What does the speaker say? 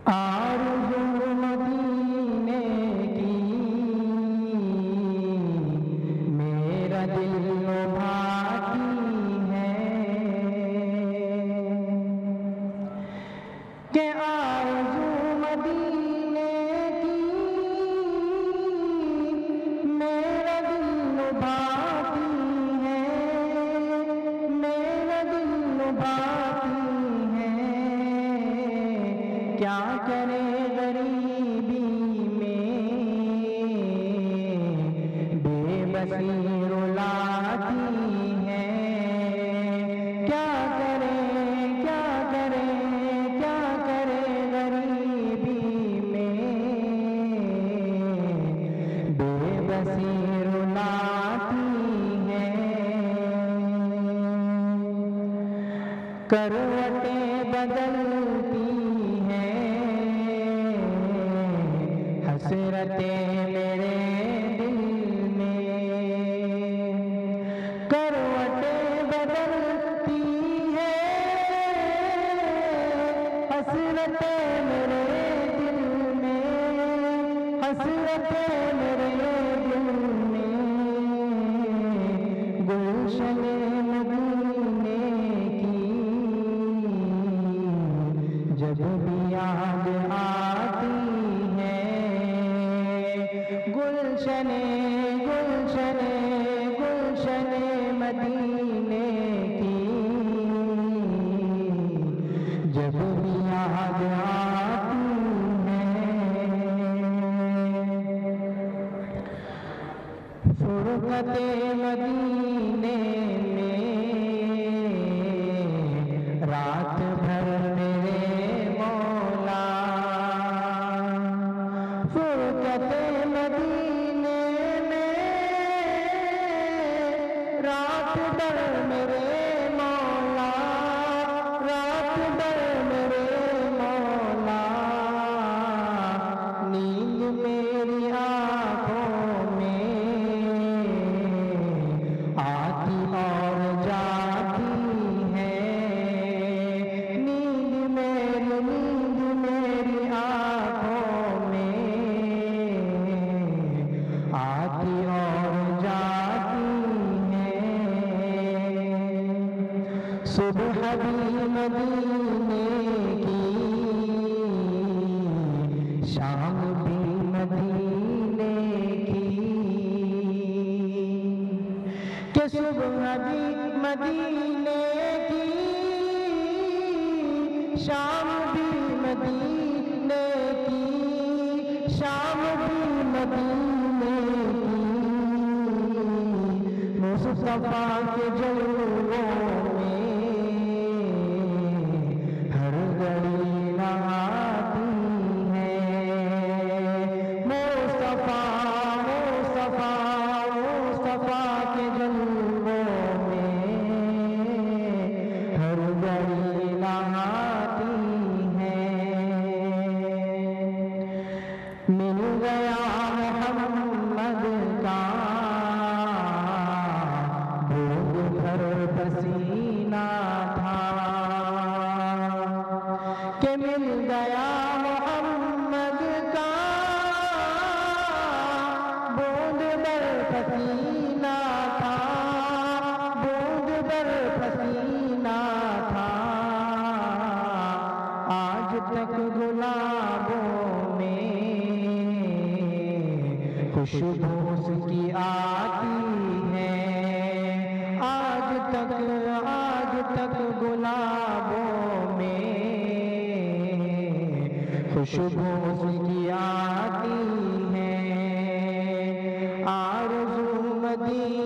आरज़ू मदीने की मेरा दिल लुभाती है कि आरज़ू मदीने की मेरा दिल लुभाती है, मेरा दिल लुभाती है। क्या करे गरीबी में बेबसी रुलाती है। क्या करे, क्या करे, क्या करे गरीबी में बेबसी रुलाती है। करवटें बदलती हसरतें मेरे दिल में, करवटें बदलती हैं हसरतें मेरे दिल में, हसरतें मेरे दिल में। गुलशने मदीने की जब भी याद आती है, गुलशने गुलशने गुलशने मदीने की जब भी याद आती है। फुरकते मदीने में रात भर मेरे मौला, फुरकते मदीने रात भर मेरे मौला, रात भर मेरे मौला। नींद मेरी आँखों में आती और जाती है। नींद मेरी आँखों में आती और जाती है। सुबह भी मदीने की, शाम भी मदीने की, कि सुबह भी मदीने की, शाम भी मदीने की, शाम भी मदीने की। मुस्तफा के जलवों में हर घड़ी नहाती है। मुस्तफा मुस्तफा मुस्तफा के जलवों में हर घड़ी नहाती है। मिल गया मोहम्मद का भूख भर पसीना था, कि मिल गया मोहम्मद का बूंद भर पसीना था, बूंद भर पसीना था। आज तक गुलाबों में खुशबू उसकी आती है। आज तक गुलाबों में खुशबू उसकी आती है। आरज़ू मदीने